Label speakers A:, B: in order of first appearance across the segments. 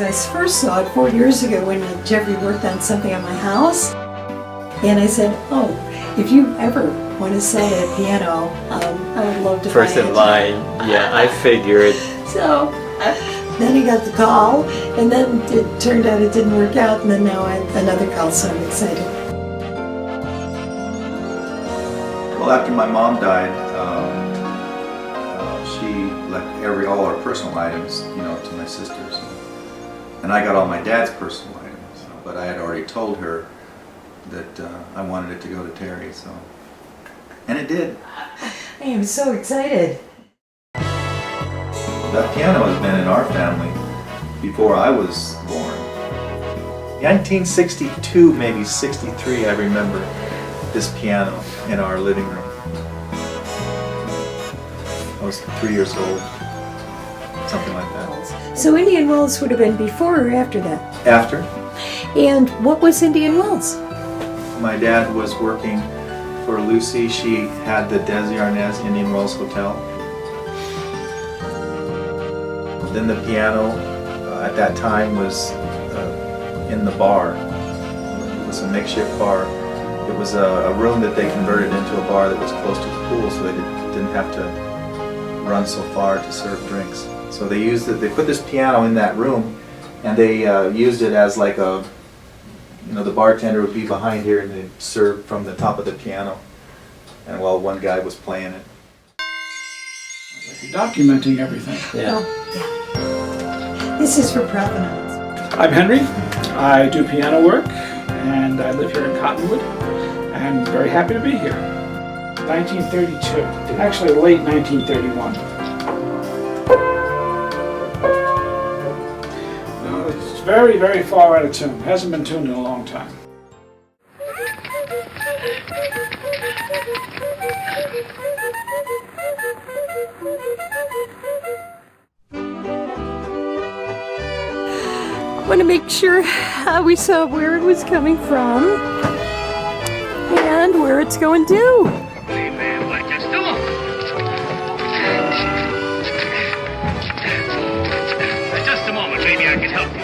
A: I first saw it 4 years ago when Geoffrey worked on something at my house. And I said, oh, if you ever want to sell that piano, I would love to
B: First
A: buy it.
B: in line, yeah, I figured.
A: So then he got the call, and then it turned out it didn't work out, and then now I have another call, so I'm excited.
C: Well, after my mom died, she left all our personal items, to my sisters, and I got all my dad's personal items. But I had already told her that I wanted it to go to Terrie, and it did.
A: I am so excited.
C: That piano has been in our family before I was born. 1962, maybe 63, I remember this piano in our living room. I was 3 years old, something like that.
A: So Indian Wells would have been before or after that?
C: After,
A: And what was Indian Wells?
C: my dad was working for Lucy. She had the Des Arnaz Indian Wells Hotel. Then the piano at that time was in the bar. It was a makeshift bar. It was a room that they converted into a bar that was close to the pool, so they didn't have to run so far to serve drinks. So they used it. They put this piano in that room, and they used it as like a, the bartender would be behind here, and they'd serve from the top of the piano, and while one guy was playing it.
D: You're documenting everything.
B: Yeah.
A: This is for provenance.
D: I'm Henry. I do piano work, and I live here in Cottonwood, and very happy to be here. 1932, actually late 1931. It's very, very far out of tune. Hasn't been tuned in a long time.
A: I want to make sure we saw where it was coming from and where it's going to.
E: Just a moment, maybe I can help you.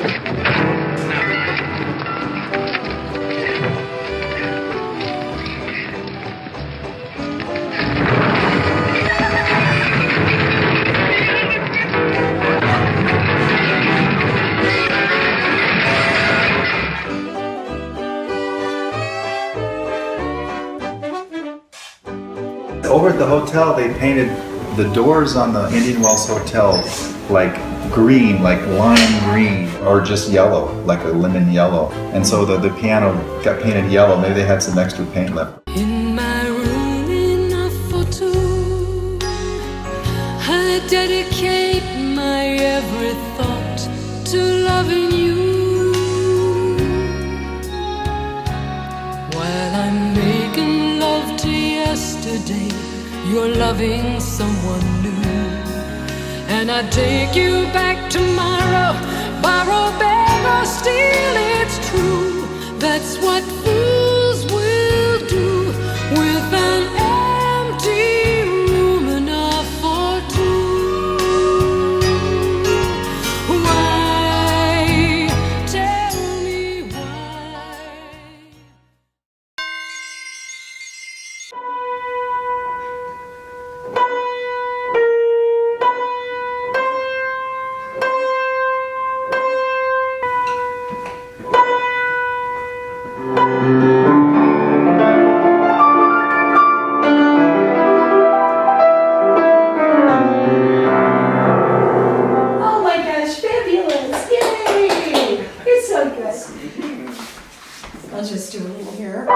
C: Over at the hotel, they painted the doors on the Indian Wells Hotel like green, like lime green, or just yellow, like a lemon yellow. And so the piano got painted yellow. Maybe they had some extra paint left.
F: In my room, enough for two, I dedicate my every thought to loving you. While I'm making love to yesterday, you're loving someone new. And I take you back tomorrow, borrow, beg, or steal, it's true. That's what fools will do with an empty room enough for two. Why? Tell me why.
A: Oh my gosh, fabulous! Yay! It's so good. I'll just do a little here.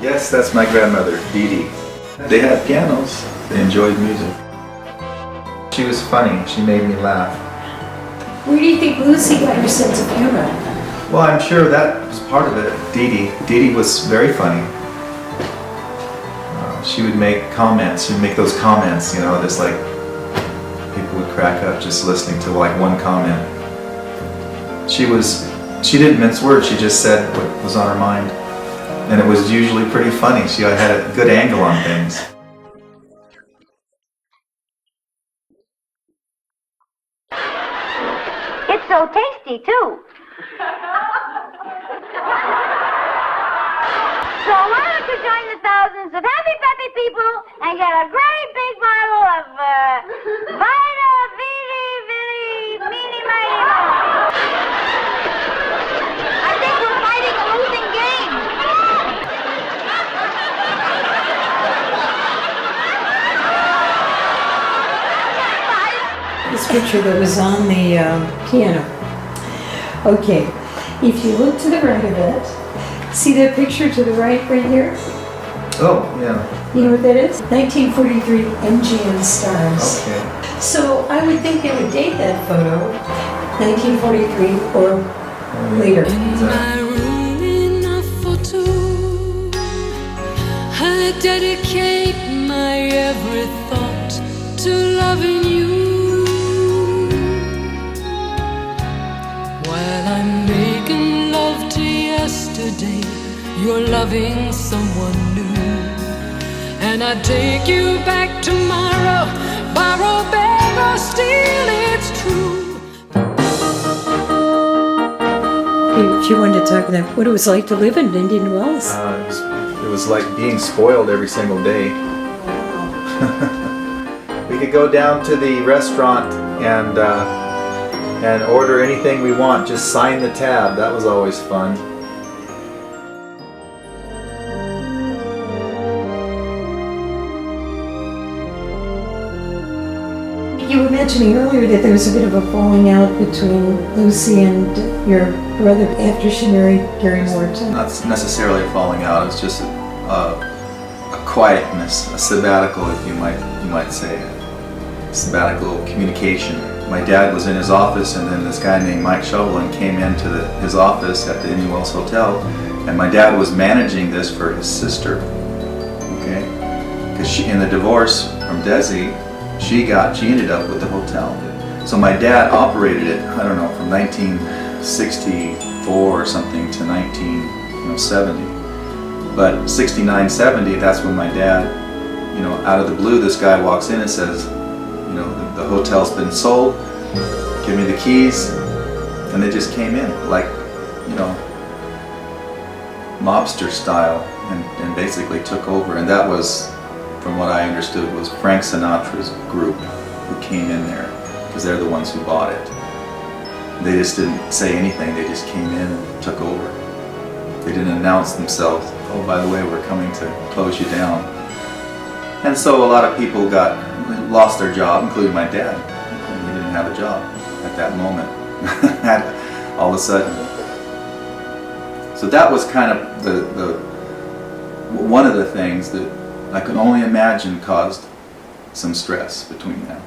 C: Yes, that's my grandmother, Didi. They had pianos. They enjoyed music. She was funny. She made me laugh.
A: Where do you think Lucy got her sense of humor?
C: Well, I'm sure that was part of it. Didi was very funny. she would make comments. She'd make those comments, just like people would crack up just listening to like one comment. She didn't mince words. She just said what was on her mind, and it was usually pretty funny. She had a good angle on things.
G: It's so tasty, too. So why don't you join the thousands of happy, peppy people and get a great big bottle of Vita Vidi Vidi Meeny Mighty Mo. I think we're fighting a losing game.
A: This picture that was on the piano. Okay, if you look to the right of it, see that picture to the right here?
C: Oh, yeah.
A: You know what that is? 1943 MGM Stars.
C: Okay.
A: So I would think they would date that photo 1943 or later.
F: In my room enough for two, I dedicate my every thought to loving you. While I'm making love to yesterday, you're loving someone new. And I take you back tomorrow, borrow, beg, or steal, it's true.
A: If you wanted to talk about what it was like to live in Indian Wells.
C: It was like being spoiled every single day. We could go down to the restaurant and order anything we want. Just sign the tab. That was always fun.
A: You were mentioning earlier that there was a bit of a falling out between Lucy and your brother after she married Gary Morton.
C: Not necessarily a falling out. It's just a quietness, a sabbatical, if you might say, sabbatical communication. My dad was in his office, and then this guy named Mike Shovelin came into his office at the Indian Wells Hotel, and my dad was managing this for his sister. Okay, because in the divorce from Desi, she ended up with the hotel. So my dad operated it, I don't know, from 1964 or something to 1970. But 69, 70, that's when my dad, out of the blue, this guy walks in and says, the hotel's been sold, give me the keys. And they just came in, like, mobster style, and basically took over. And that was, from what I understood, was Frank Sinatra's group who came in there, because they're the ones who bought it. They just didn't say anything, they just came in and took over. They didn't announce themselves, oh, by the way, we're coming to close you down. And so a lot of people lost their job, including my dad. He didn't have a job at that moment, all of a sudden. So that was kind of one of the things that I could only imagine caused some stress between them.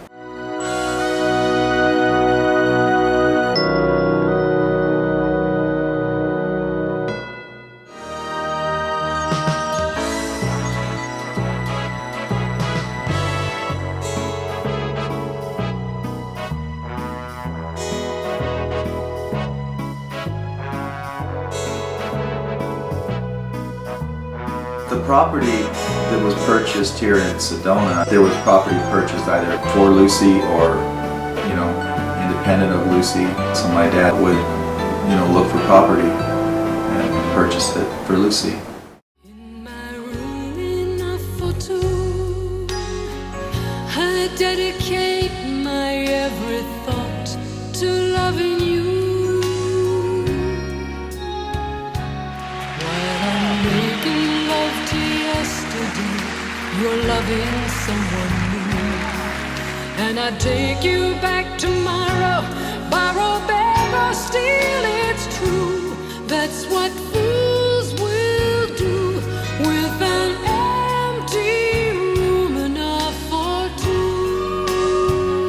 C: The property that was purchased here in Sedona, there was property purchased either for Lucy or, independent of Lucy. So my dad would, look for property and purchase it for Lucy.
F: In my room enough for two, I dedicate my every thought to loving you. While I'm making love to yesterday, you're loving someone new. And I take you back tomorrow, borrow, beg, or steal, it's true. That's what fools will do with an empty room enough for two.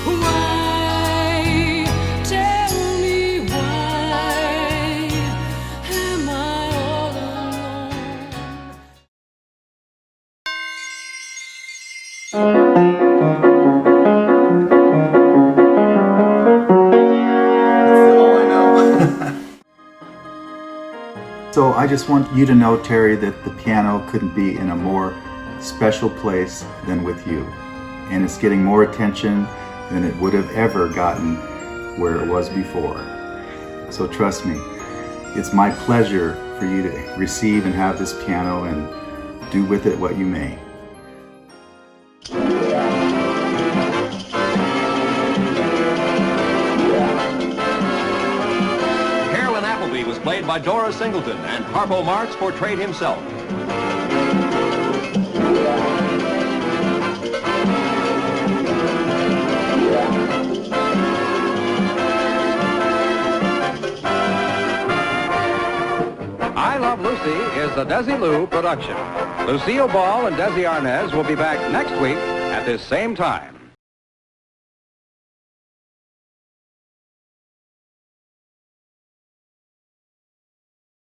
F: Why, tell me why am I all alone?
C: all I know. So I just want you to know, Terrie, that the piano couldn't be in a more special place than with you. And it's getting more attention than it would have ever gotten where it was before. So trust me, it's my pleasure for you to receive and have this piano and do with it what you may.
H: Carolyn Appleby was played by Dora Singleton, and Harpo Marx portrayed himself. I Love Lucy is a Desilu production. Lucille Ball and Desi Arnaz will be back next week at this same time.